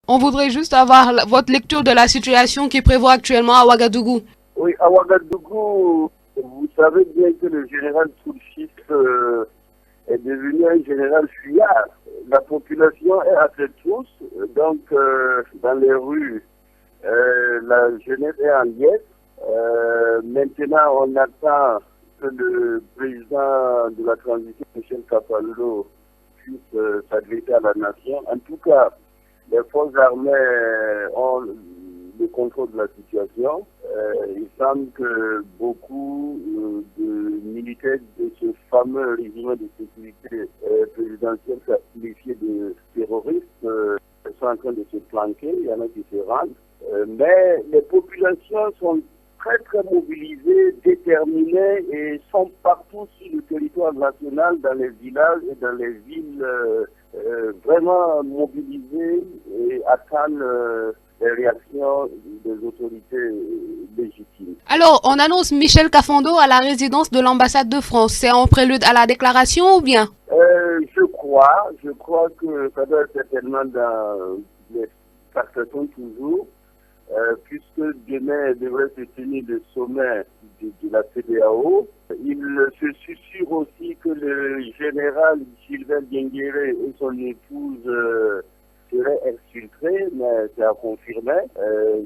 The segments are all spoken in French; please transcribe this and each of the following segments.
On voudrait juste avoir votre lecture de la situation qui prévaut actuellement à Ouagadougou. Oui, à Ouagadougou, vous savez bien que le général Toulchis est devenu un général fuyard. La population est à ses trousses, donc dans les rues, la jeunesse est en liesse. Maintenant, on attend que le président de la transition, Michel Kafando, puisse s'adresser à la nation. En tout cas, les forces armées ont le contrôle de la situation. Il semble que beaucoup de militaires de ce fameux régime de sécurité présidentiel qualifié de terroriste sont en train de se planquer. Il y en a qui se rendent. Mais les populations sont très mobilisées, déterminées et sont partout sur le territoire national, dans les villages et dans les villes, vraiment mobilisées et attendent les réactions des autorités légitimes. Alors, on annonce Michel Kafando à la résidence de l'ambassade de France. C'est en prélude à la déclaration ou bien? Je crois que ça doit être certainement dans les 4 toujours. Puisque demain devrait se tenir le sommet de la CEDEAO. Il se susurre aussi que le général Gilbert Diendéré et son épouse seraient exfiltrés, mais c'est à confirmer.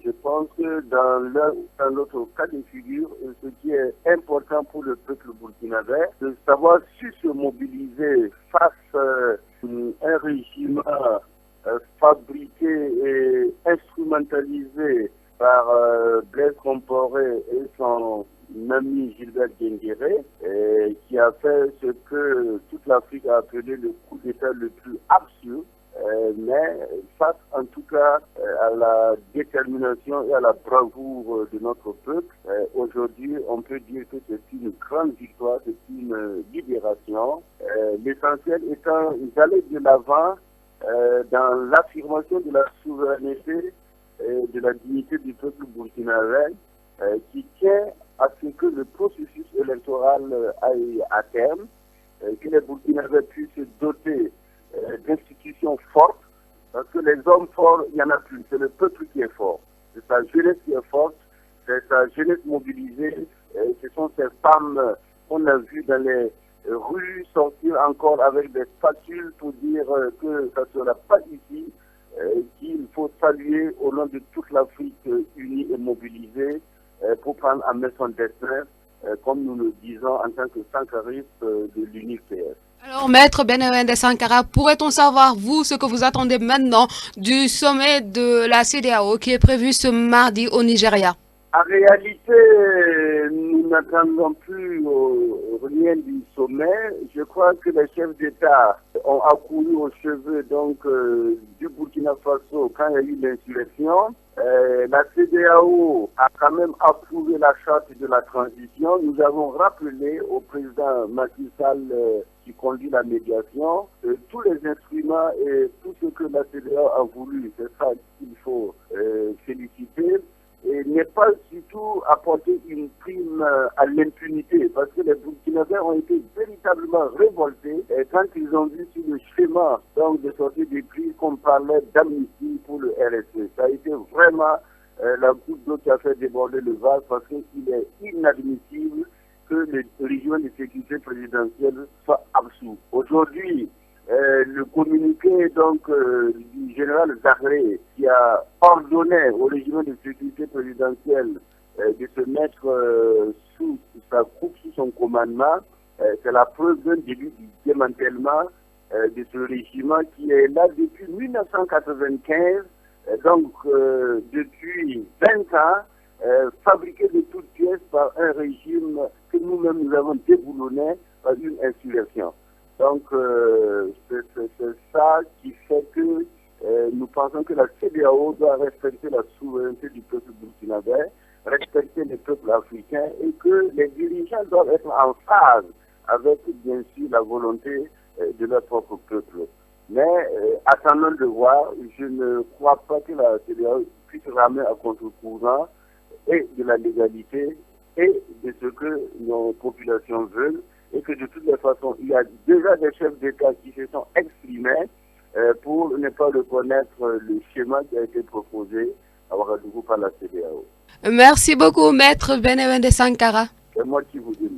Je pense que dans l'un ou dans l'autre cas de figure, ce qui est important pour le peuple burkinabé, c'est de savoir se mobiliser face à un régime fabriqué et instrumentalisé par Blaise Compaoré et son ami Gilbert Diendéré, qui a fait ce que toute l'Afrique a appelé le coup d'État le plus absurde, mais face en tout cas à la détermination et à la bravoure de notre peuple, aujourd'hui on peut dire que c'est une grande victoire, c'est une libération. L'essentiel étant d'aller de l'avant dans l'affirmation de la souveraineté et de la dignité du peuple burkinabé qui tient à ce que le processus électoral aille à terme, que les Burkinabés puissent se doter d'institutions fortes, parce que les hommes forts, il n'y en a plus, c'est le peuple qui est fort, c'est sa jeunesse qui est forte, c'est sa jeunesse mobilisée, ce sont ces femmes qu'on a vues dans les rues sortir encore avec des spatules pour dire que ça ne sera pas ici, qu'il faut saluer au nom de toute l'Afrique unie et mobilisée pour prendre en main son destin, comme nous le disons en tant que sankaristes de l'UNIPS. Alors, Maître Benewende Sankara, pourrait-on savoir, vous, ce que vous attendez maintenant du sommet de la CEDEAO qui est prévu ce mardi au Nigeria? En réalité, nous n'attendons plus rien du sommet. Je crois que les chefs d'État ont accouru aux cheveux du Burkina Faso quand il y a eu l'insurrection. La CEDEAO a quand même approuvé la charte de la transition. Nous avons rappelé au président Macky Sall qui conduit la médiation tous les instruments et tout ce que la CEDEAO a voulu. C'est ça qu'il faut féliciter. Et n'est pas du tout apporter une prime à l'impunité, parce que les Burkinabés ont été véritablement révoltés quand ils ont vu sur le schéma de sortie des prix qu'on parlait d'amnistie pour le RSE. Ça a été vraiment la goutte d'eau qui a fait déborder le vase, parce qu'il est inadmissible que les régime de sécurité présidentielle soit absous. Aujourd'hui, le communiqué du général Zagré qui a ordonné au régime de sécurité présidentielle de se mettre sous sa coupe, sous son commandement, c'est la preuve d'un début du démantèlement de ce régime qui est là depuis 1995, depuis 20 ans, fabriqué de toutes pièces par un régime que nous-mêmes nous avons déboulonné par une insurrection. Donc, c'est ça qui fait que nous pensons que la CEDEAO doit respecter la souveraineté du peuple burkinabé, respecter les peuples africains et que les dirigeants doivent être en phase avec, bien sûr, la volonté de leur propre peuple. Mais attendons de voir, je ne crois pas que la CEDEAO puisse ramener à contre-courant et de la légalité et de ce que nos populations veulent, et que de toutes les façons, il y a déjà des chefs d'État qui se sont exprimés pour ne pas reconnaître le schéma qui a été proposé à Ouagadougou par la CEDEAO. Merci beaucoup, Maître Benewende Sankara. C'est moi qui vous dis.